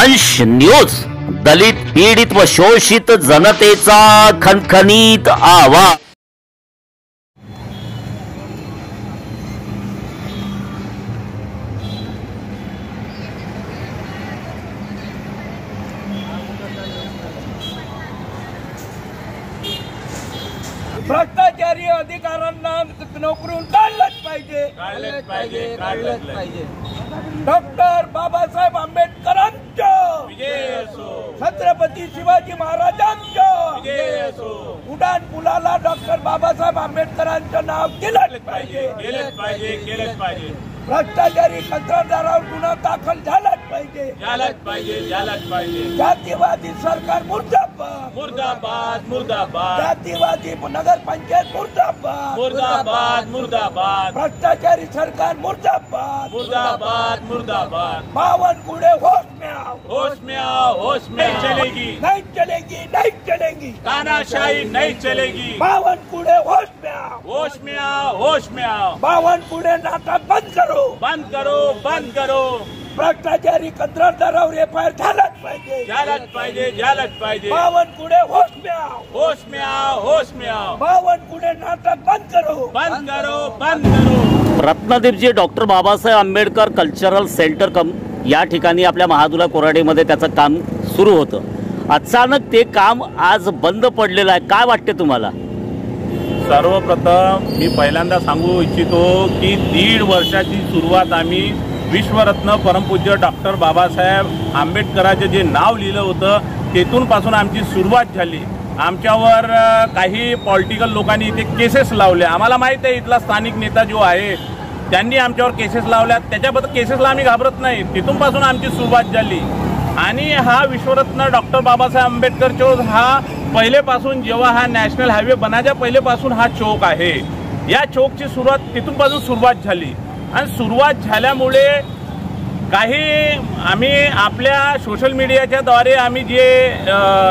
वंश न्यूज, दलित पीडित व शोषित जनतेचा खणखणीत आवाज। भ्रष्टाचारी अधिकाऱ्यांना नोकरीहून काढलंच पाहिजे। डॉक्टर बाबासाहेब आंबेडकरांचं विजय असो, छत्रपती शिवाजी महाराजांचं विजय असो। उडान पुलाला डॉक्टर बाबासाहेब आंबेडकरांचं नाव केलंच पाहिजे। भ्रष्टाचारी कंत्राटदारावर गुन्हा दाखल झालाच पाहिजे। जातीवादी सरकार मुर्दाबाद, जातीवादी नगरपंचायत मुर्दाबाद, भ्रष्टाचारी सरकार मुर्दाबाद। बावनकुळे होश में आओ, नहीं चलेगी, तानाशाही नहीं चलेगी। बावनकुळे होश में आओ, बावनकुळे नाटक बंद करो। भ्रष्टाचारी कंत्राटदारावर एफआयआर झालाच पाहिजे। बावनकुळे होश में आओ, बावनकुळे नाटक बंद करो। Ratnadeepji doctor Babasaheb Ambedkar cultural centre या ठिकाणी आपल्या महादुला कोराडीमध्ये त्याचं काम सुरू होतं। अचानक ते काम आज बंद पडलेलं आहे, काय वाटते तुम्हाला? सर्वप्रथम मी पहिल्यांदा सांगू इच्छितो की 1.5 वर्षाची सुरुवात आम्ही विश्वरत्न परमपूज्य डॉक्टर बाबासाहेब आंबेडकरांचे जे नाव लिहिलं होतं तेथून पासून आमची सुरुवात झाली। आमच्यावर काही पॉलिटिकल लोकांनी इथे केसेस लावल्या। आम्हाला माहीत आहे इथला स्थानिक नेता जो आहे त्यांनी आमच्यावर केसेस लावल्या, त्याच्याबद्दल केसेसला आम्ही घाबरत नाही। तिथून पासून आमची सुरुवात झाली आणि हा विश्वरत्न डॉक्टर बाबासाहेब आंबेडकर चौक हा पहिलेपासून जेव्हा हा नॅशनल हायवे बनायच्या पहिलेपासून हा चौक आहे। या चौकची सुरुवात तिथून पासून सुरुवात झाली आणि सुरुवात झाल्यामुळे काही आम्ही आपल्या सोशल मीडियाच्या द्वारे आम्ही जे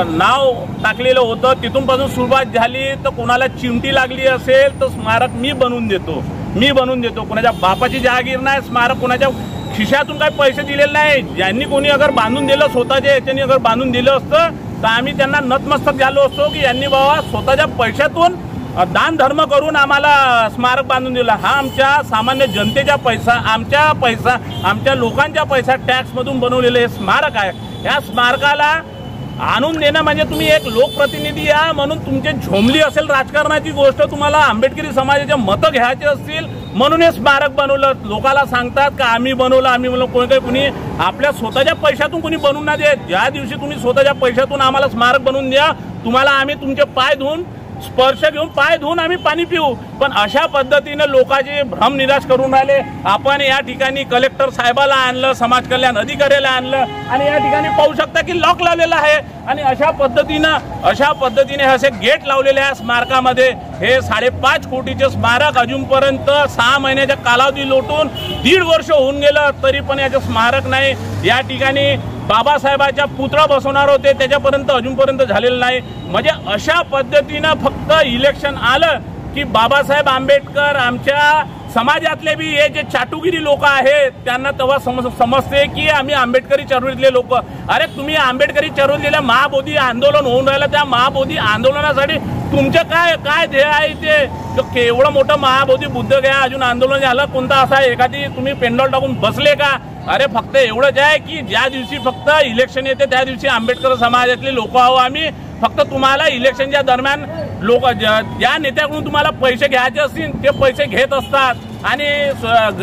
नाव टाकलेलं होतं तिथून पासून सुरुवात झाली। तर कोणाला चिमटी लागली असेल तर स्मारक मी बनवून देतो। कोणाच्या बापाची जहागीर नाही, स्मारक कोणाच्या खिशातून काही पैसे दिलेले नाही। ज्यांनी कोणी अगर बांधून दिलं स्वतःच्या याच्यानी अगर बांधून दिलं असतं तर आम्ही त्यांना नतमस्तक झालो असतो की यांनी बाबा स्वतःच्या पैशातून दान धर्म करून आम्हाला स्मारक बांधून दिला। हा आमच्या सामान्य जनतेचा पैसा, आमच्या लोकांचा पैसा टॅक्समधून बनवलेलं हे स्मारक आहे। या स्मारकाला आणून देणं म्हणजे तुम्ही एक लोकप्रतिनिधी या म्हणून तुमची झोंबली असेल राजकारणाची गोष्ट, तुम्हाला आंबेडकरी समाजाचे मतं घ्यायचे असतील म्हणून हे स्मारक बनवलं। लोकांना सांगतात का आम्ही बनवलं, कोणी आपल्या स्वतःच्या पैशातून कोणी बनवून नाही देत। ज्या दिवशी तुम्ही स्वतःच्या पैशातून आम्हाला स्मारक बनवून द्या, तुम्हाला आम्ही तुमचे पाय धुवून स्पर्श घेऊन पाय धुवून आम्ही पाणी पिऊ। पण अशा पद्धतीने लोकांचे भ्रम निराश करून राहिले। आपण या ठिकाणी कलेक्टर साहेबाला आणलं, समाज कल्याण अधिकाऱ्याला आणलं आणि या ठिकाणी पाहू शकता की लॉक लावलेलं आहे आणि अशा पद्धतीने असे गेट लावलेले आहे स्मारकामध्ये। हे 5.5 कोटीचे स्मारक अजूनपर्यंत 6 महिन्याच्या कालावधी लोटून 1.5 वर्ष होऊन गेलं तरी पण याचं स्मारक नाही। या ठिकाणी बाबासाहेबांच्या पुतळा बसवणार होते, त्याच्यापर्यंत अजूनपर्यंत झालेलं नाही। म्हणजे अशा पद्धतीनं फक्त इलेक्शन आलं की बाबासाहेब आंबेडकर आमच्या समाजातले बी हे जे चाटुगिरी लोक आहेत त्यांना तेव्हा समजते की आम्ही आंबेडकरी चळवळीतले लोक। अरे तुम्ही आंबेडकरी चळवळीतल्या महाबोधी आंदोलन होऊन राहिलं, त्या महाबोधी आंदोलनासाठी तुमचं काय ध्येय आहे? ते एवढं मोठं महाबोधी बुद्ध गया अजून आंदोलन झालं कोणता असा एखादी तुम्ही पेंडॉल टाकून बसले का? अरे फक्त एवढंच आहे की ज्या दिवशी फक्त इलेक्शन येते त्या दिवशी आंबेडकर समाजातले लोक आहो आम्ही। फक्त तुम्हाला इलेक्शनच्या दरम्यान लोक ज्या नेत्याकडून तुम्हाला पैसे घ्यायचे असतील ते पैसे घेत असतात आणि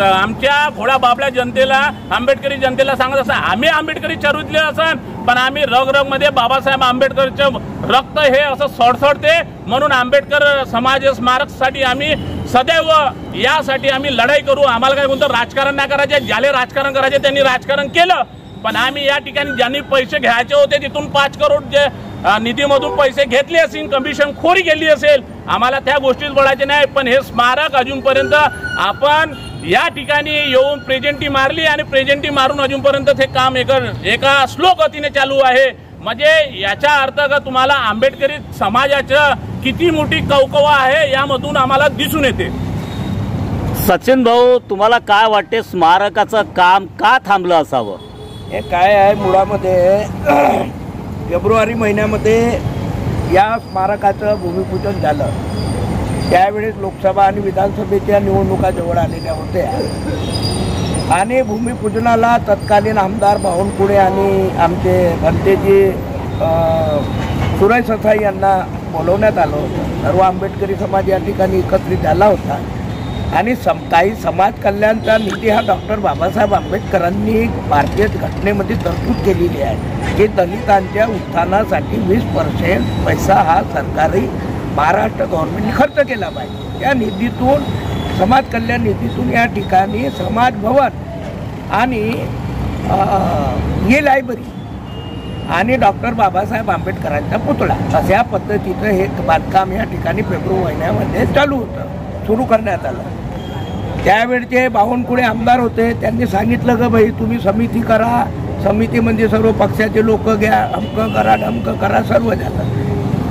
आमच्या भोळ्या बाबल्या जनतेला, आंबेडकरी जनतेला सांगत असतात आम्ही आंबेडकरी चळवळीतले असन पण आम्ही रगमध्ये बाबासाहेब आंबेडकरचं रक्त हे असं सडसडते म्हणून आंबेडकर समाज स्मारकसाठी आम्ही सदैव यासाठी आम्ही लढाई करू। आम्हाला काय कोणतं राजकारण नाही करायचे, ज्याला राजकारण करायचे त्यांनी राजकारण केलं। पण आम्ही या ठिकाणी ज्यांनी पैसे घ्यायचे होते तिथून 5 करोड जे निधीमधून पैसे घेतले असतील, कमिशन खोरी केली असेल, आम्हाला त्या गोष्टीत बोलायचे नाही। पण हे स्मारक अजूनपर्यंत आपण या ठिकाणी येऊन प्रेझेंटी मारली आणि प्रेझेंटी मारून अजूनपर्यंत हे काम एका स्लो गतीने चालू आहे। म्हणजे याचा अर्थ का तुम्हाला आंबेडकरी समाजाचं किती मोठी कवकवा आहे यामधून आम्हाला दिसून येते। सचिन भाऊ, तुम्हाला काय वाटते स्मारकाचं काम का थांबलं असावं? हे काय आहे मुळामध्ये फेब्रुवारी महिन्यामध्ये या स्मारकाचं भूमिपूजन झालं. त्यावेळेस लोकसभा आणि विधानसभेच्या निवडणुका जवळ आलेल्या होत्या आणि भूमिपूजनाला तत्कालीन आमदार बावनकुळे आणि आमचे भंतेजी सुरेश ससाई यांना बोलवण्यात आलं होतं. सर्व आंबेडकरी समाज या ठिकाणी एकत्रित झाला होता आणि काही समाज कल्याणचा निधी हा डॉक्टर बाबासाहेब आंबेडकरांनी भारतीय घटनेमध्ये तरतूद केलेली आहे की दलितांच्या उत्थानासाठी 20% पैसा हा सरकारी महाराष्ट्र गव्हर्नमेंटने खर्च केला पाहिजे. त्या निधीतून समाज कल्याण निधीतून या ठिकाणी समाज भवन आणि ही लायब्ररी आणि डॉक्टर बाबासाहेब आंबेडकरांचा पुतळा अशा पद्धतीचं हे बांधकाम या ठिकाणी फेब्रुवारी महिन्यामध्ये चालू होतं, सुरू करण्यात आलं. त्यावेळचे बावनकुळे आमदार होते. त्यांनी सांगितलं की भाई तुम्ही समिती करा, समितीमध्ये सर्व पक्षाचे लोक घ्या, अमकं करा ढमकं करा, सर्व झालं.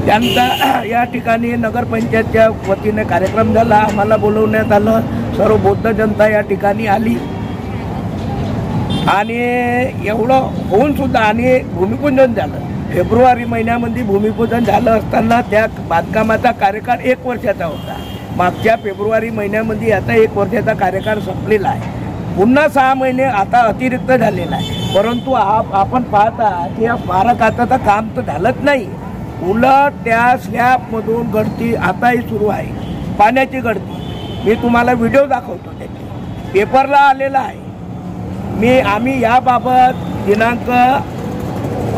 त्यांचा या ठिकाणी नगरपंचायतच्या वतीने कार्यक्रम झाला. आम्हाला बोलवण्यात आलं. सर्व बौद्ध जनता या ठिकाणी आली आणि एवढं होऊन सुद्धा आणि भूमिपूजन झालं. फेब्रुवारी महिन्यामध्ये भूमिपूजन झालं असताना त्या बांधकामाचा कार्यकाळ 1 वर्षाचा होता. मागच्या फेब्रुवारी महिन्यामध्ये आता 1 वर्षाचा कार्यकाळ संपलेला आहे. पुन्हा 6 महिने आता अतिरिक्त झालेला आहे. परंतु आपण पाहता की या स्मारकाचं तर काम तर झालंच नाही. उलट त्या स्लॅबमधून गळती आताही सुरू आहे, पाण्याची गळती. मी तुम्हाला व्हिडिओ दाखवतो, त्याची पेपरला आलेला आहे. आम्ही याबाबत दिनांक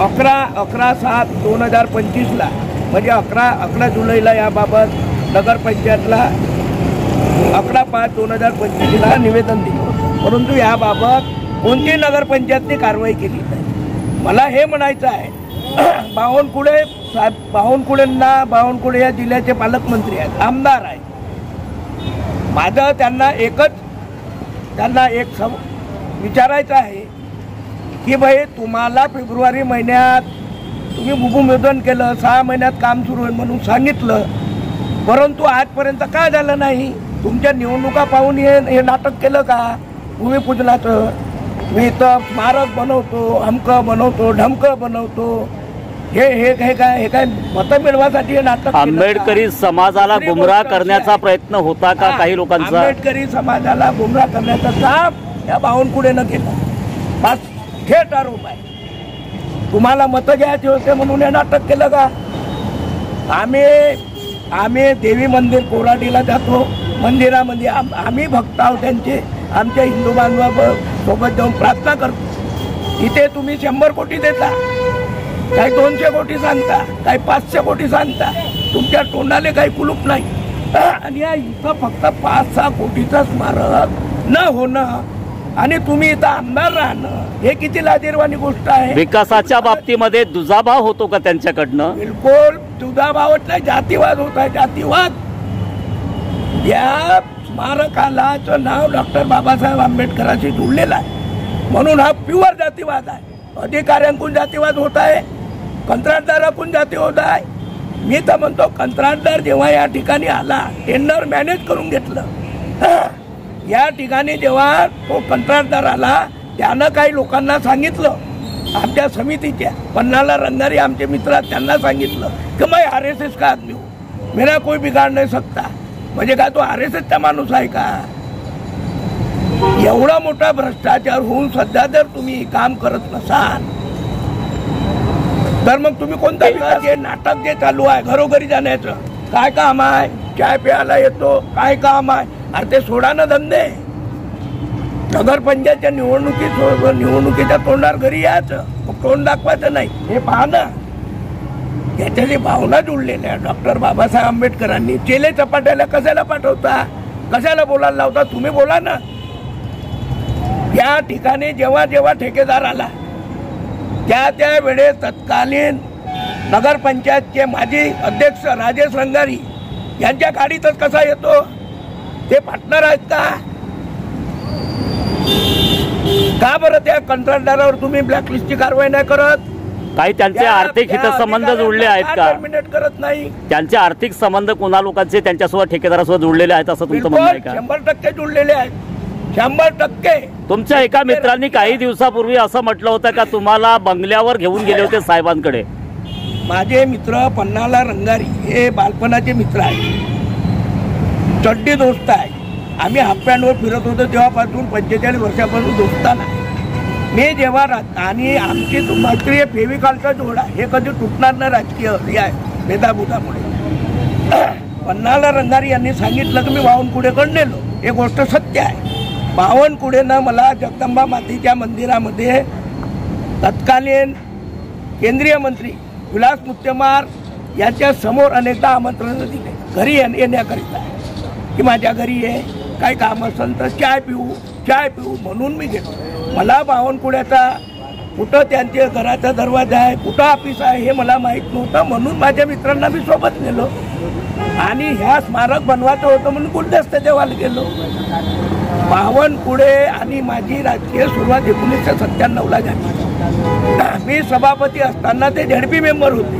11/7/2025 म्हणजे 11 जुलैला याबाबत नगरपंचायतला 11/5/2025 निवेदन दिलं होतं. परंतु याबाबत कोणती नगरपंचायतने कारवाई केली नाही. मला हे म्हणायचं आहे बावनकुळे या जिल्ह्याचे पालकमंत्री आहेत, आमदार आहेत. माझं त्यांना एक विचारायचं आहे की भाई तुम्हाला फेब्रुवारी महिन्यात तुम्ही भूमिपूजन केलं, 6 महिन्यात काम सुरू आहे म्हणून सांगितलं, परंतु आजपर्यंत काय झालं नाही. तुमच्या निवडणुका पाहून हे नाटक केलं का भूमिपूजनाचं? मी इथं स्मारक बनवतो, अमकं बनवतो, ढमकं बनवतो, हे काय मतं मिळवासाठी हे नाटक. आंबेडकरी समाजाला गुमराह करण्याचा प्रयत्न होता का काही लोकांचा? आंबेडकरी समाजाला गुमराह करण्याचं काम या बावनकुळेनं केलं. बस थेट आरोप आहे. तुम्हाला मतं घ्यायचे होते म्हणून हे नाटक केलं का? आम्ही देवी मंदिर कोराडीला जातो, मंदिरामध्ये आम्ही भक्त आहोत त्यांचे, आमच्या हिंदू बांधवासोबत जाऊन प्रार्थना करतो. इथे तुम्ही 100 कोटी देता, काही 200 कोटी सांगता, काही 500 कोटी सांगता, तुमच्या तोंडाले काही कुलूप नाही. आणि या इथं फक्त 5-6 कोटीचं स्मारक न होणं आणि तुम्ही इथं आमदार राहणं हे किती लाजिरवाणी गोष्ट आहे. विकासाच्या बाबतीमध्ये दुजाभाव होतो का त्यांच्याकडनं? बिलकुल दुजाभावच नाही, जातीवाद होत आहे, जातीवाद. या स्मारकालाचं नाव डॉक्टर बाबासाहेब आंबेडकरांशी जोडलेलं आहे म्हणून हा प्युअर जातीवाद आहे. अधिकाऱ्यांकडून जातीवाद होत आहे, कंत्राटदाराकडून जाती होत आहे. मी तर म्हणतो कंत्राटदार जेव्हा या ठिकाणी आला, टेंडर मॅनेज करून घेतलं. या ठिकाणी जेव्हा तो कंत्राटदार आला त्यानं काही लोकांना सांगितलं, आमच्या समितीच्या 50 रंगारी आमचे मित्र त्यांना सांगितलं की मैं RSS का आदमी हूँ, मेरा कोई बिगाड़ नहीं सकता. म्हणजे काय तो RSSचा माणूस आहे का? एवढा मोठा भ्रष्टाचार होऊन सध्या जर तुम्ही काम करत नसाल तर मग तुम्ही कोणता विकास? हे नाटक जे चालू आहे घरोघरी जाण्याचं, काय काम आहे? चाय प्यायला येतो, काय काम आहे? अरे ते सोडा ना धंदे. नगरपंचायतच्या निवडणुकीच्या तोंडावर घरी यायचं, मग तोंड दाखवायचं नाही. हे पहा ना, याच्याशी भावना जुळलेल्या डॉक्टर बाबासाहेब आंबेडकरांनी. चेले चपाट्याला कशाला पाठवता, कशाला बोलायला लावता? तुम्ही बोला ना. या ठिकाणी जेव्हा ठेकेदार आला त्या वेळेस तत्कालीन नगरपंचायतचे माजी अध्यक्ष राजेश रंगारी यांच्या गाडीतच कसा येतो? ते पार्टनर आहेत का बरं त्या कंत्राटदारावर तुम्ही ब्लॅकलिस्टची कारवाई नाही करत? काही त्यांचे आर्थिक हितसंबंध जोडले आहेत का? टर्मिनेट करत नाही. त्यांचे आर्थिक संबंध कोणा लोकांचे त्यांच्यासोबत ठेकेदारासोबत जोडलेले आहेत असं तुमचं म्हणणं आहे का? 100% जोडलेले आहेत. 100%. तुमच्या एका मित्रांनी काही दिवसापूर्वी असं म्हटलं होतं का तुम्हाला बंगल्यावर घेऊन गेले होते साहेबांकडे. माझे मित्र पन्नाला रंगारी हे बालपणाचे मित्र आहेत, चड्डी दोस्त आहे. आम्ही हाफ पॅन्टवर फिरत होतो तेव्हापासून 45 वर्षापासून दोस्ताना. मी जेव्हा आणि आमची राष्ट्रीय फेविकॉलचा जोडा हे कधी तुटणार नाही राजकीय भेदाभूतामुळे. पन्नाला रंगारी यांनी सांगितलं की मी बावनकुळेकडे नेलो. हे गोष्ट सत्य आहे. बावनकुळेनं मला जगदंबा मातेच्या मंदिरामध्ये तत्कालीन केंद्रीय मंत्री विलास मुत्तेमवार यांच्या समोर अनेकदा आमंत्रण दिले घरी येण्याकरिता की माझ्या घरी ये, काय काम असेल तर चाय पिऊ म्हणून मी गेलो. मला बावनकुळ्याचा कुठं त्यांच्या घराचा दरवाजा आहे, कुठं ऑफिस आहे हे मला माहीत नव्हतं. म्हणून माझ्या मित्रांना मी सोबत नेलो आणि ह्या स्मारक बनवायचं होतं म्हणून गुलदस्ते देवाला गेलो. बावनकुळे आणि माझी राजकीय सुरुवात 1997ला झाली. मी सभापती असताना ते झेडपी मेंबर होते.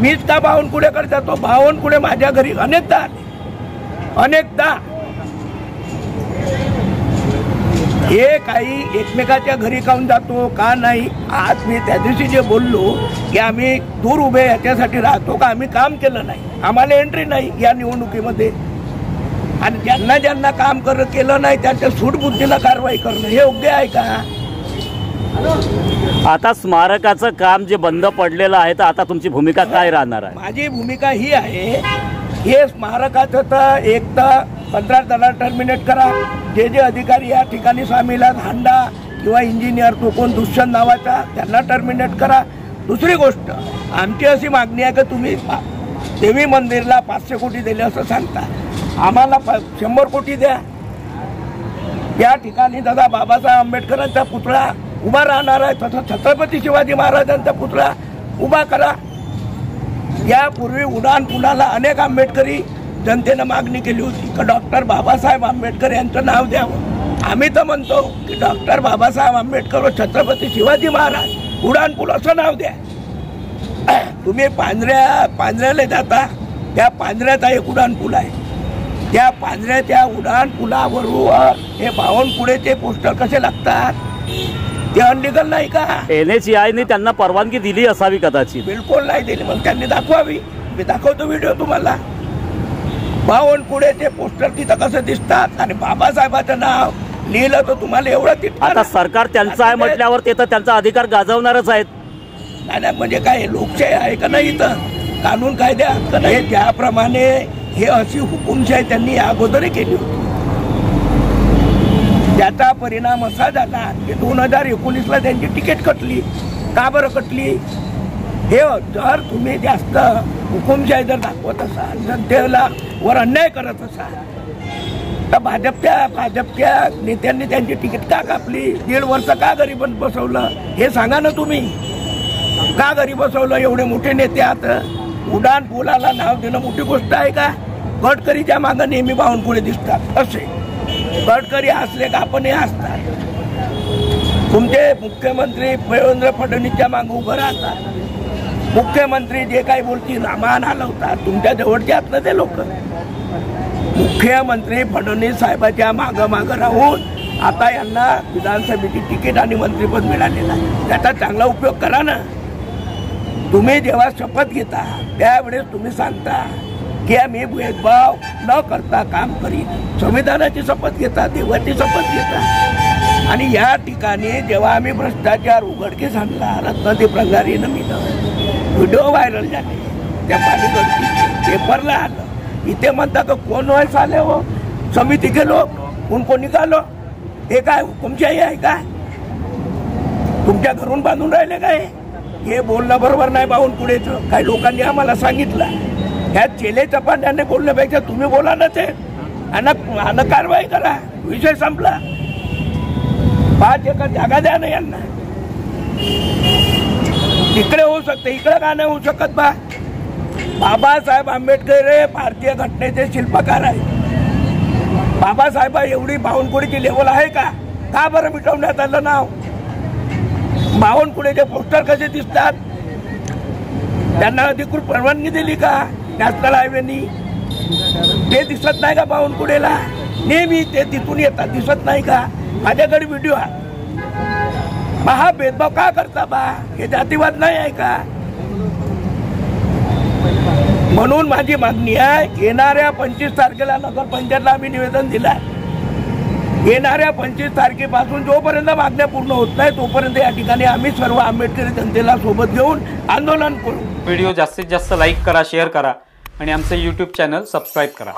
मीच का बावनकुळेकडे जातो. बावनकुळे माझ्या घरी अनेकदा आले, अनेकदा. हे काही एकमेकाच्या घरी काऊन जातो का नाही. आज मी त्या दिवशी जे बोललो की आम्ही दूर उभे याच्यासाठी राहतो का आम्ही काम केलं नाही, आम्हाला एंट्री नाही या निवडणुकीमध्ये. आणि ज्यांना ज्यांना काम केलं नाही त्यांच्या सूटबुद्धीला कारवाई करणं हे योग्य आहे का. आता स्मारकाचं काम जे बंद पडलेलं आहे तर आता तुमची भूमिका काय राहणार आहे. माझी भूमिका ही आहे, हे स्मारकाचं तर एक तर 15 दला टर्मिनेट करा. जे जे अधिकारी या ठिकाणी सामील आहेत, हांडा किंवा इंजिनियर तो कोण दुष्यंत नावाचा, त्यांना टर्मिनेट करा. दुसरी गोष्ट आमची अशी मागणी आहे की तुम्ही देवी मंदिरला 500 कोटी दिले असं सांगता, आम्हाला 100 कोटी द्या. या ठिकाणी दादा बाबासाहेब आंबेडकरांचा पुतळा उभा राहणार आहे, तसं छत्रपती शिवाजी महाराजांचा पुतळा उभा करा. यापूर्वी उडान पुलाला अनेक आंबेडकरी जनतेनं मागणी केली होती की डॉक्टर बाबासाहेब आंबेडकर यांचं नाव द्यावं. आम्ही तर म्हणतो की डॉक्टर बाबासाहेब आंबेडकर व छत्रपती शिवाजी महाराज उडान पूल असं नाव द्या. तुम्ही पांढऱ्याला जाता, त्या पांढऱ्याचा एक उडान पूल आहे. त्या पांढऱ्याच्या उडान पुलावर हे बावनकुळेचे पोस्टर कसे लागतात, ते अनलिगल नाही का. NHAI त्यांना परवानगी दिली असावी कदाचित. बिलकुल नाही दिली. मग त्यांनी दाखवावी. मी दाखवतो व्हिडिओ तुम्हाला. बावनकुळेचे पोस्टर तिथं कसं दिसतात आणि बाबासाहेबाचं नाव लिहिलं तर तुम्हाला एवढं. आता सरकार त्यांचं आहे म्हटल्यावर ते तर त्यांचा अधिकार गाजवणारच आहेत. नाही म्हणजे काय लोकशाही आहे का नाही, इथं कानून कायदे का नाही. त्याप्रमाणे हे अशी हुकुमशाही त्यांनी अगोदर केली होती. त्याचा परिणाम असा झाला की 2019ला त्यांची तिकीट कटली. का बरं कटली. हे जर तुम्ही जास्त हुकुमशाही जर दाखवत असाल, जनतेला वर अन्याय करत असाल, तर भाजपच्या नेत्यांनी त्यांची तिकीट का कापली, 1.5 वर्ष का घरी बसवलं हे सांगा ना तुम्ही. का घरी बसवलं. एवढे मोठे नेते आता उडान पुलाला नाव देणं मोठी गोष्ट आहे का. गडकरीच्या मागं नेहमी बावनकुळे दिसतात. असे गडकरी हसले का आपणही हसतात. तुमचे मुख्यमंत्री देवेंद्र फडणवीसच्या मागं उभं राहतात. मुख्यमंत्री जे काही बोलतील मान हलवतात. तुमच्या जवळचे आहेत ना ते लोक. मुख्यमंत्री फडणवीस साहेबाच्या मागं राहून आता यांना विधानसभेची तिकीट आणि मंत्रिपद मिळालेलं आहे. त्याचा चांगला उपयोग करा ना. तुम्ही जेव्हा शपथ घेता त्यावेळेस तुम्ही सांगता की आम्ही भेदभाव न करता काम करीन. संविधानाची शपथ घेता, देवाची शपथ घेता. आणि या ठिकाणी जेव्हा आम्ही भ्रष्टाचार उघडकीस आणला, रत्नदीप रंगारीनं व्हिडिओ व्हायरल झाले, त्या पाणीगडची पेपरला आलं. इथे म्हणता का कोण व्हायचं आले हो, समिती गेलो कोण निघालो. हे काय हुकुमशाही आहे का. तुमच्या घरून बांधून राहिले काय. हे बोलणं बरोबर नाही. बावनकुळेचं काही लोकांनी आम्हाला सांगितलं, ह्या चेले चपाट्याने बोलण्यापेक्षा तुम्ही बोला ना ते आणि कारवाई करा. विषय संपला. 5 एकर जागा द्या ना यांना. इकडे होऊ शकते, इकडे का नाही होऊ शकत. बाबासाहेब आंबेडकर हे भारतीय घटनेचे शिल्पकार आहे. बाबासाहेब एवढी बावनकुळेची लेवल आहे का. का बरं मिटवण्यात आलं नाव. बावनकुळेचे पोस्टर कसे दिसतात. त्यांना अधिकृत परवानगी दिली का नॅशनल हायवेनी. ते दिसत नाही का बावनकुळेला. नेहमी ते तिथून येतात, दिसत नाही का? माझ्याकडे व्हिडिओ आहे. मग हा भेदभाव का करता बा? हे जातीवाद नाही आहे का? म्हणून माझी मागणी आहे, येणाऱ्या 25 तारखेला नगरपंचायतला आम्ही निवेदन दिलंय. येणाऱ्या 25 तारखेपासून जोपर्यंत मागण्या पूर्ण होत नाही तोपर्यंत या ठिकाणी आम्ही सर्व आंबेडकरी जनतेला सोबत घेऊन आंदोलन करू. व्हिडिओ जास्तीत जास्त लाईक करा, शेअर करा आणि आमचं यूट्यूब चॅनल सबस्क्राईब करा.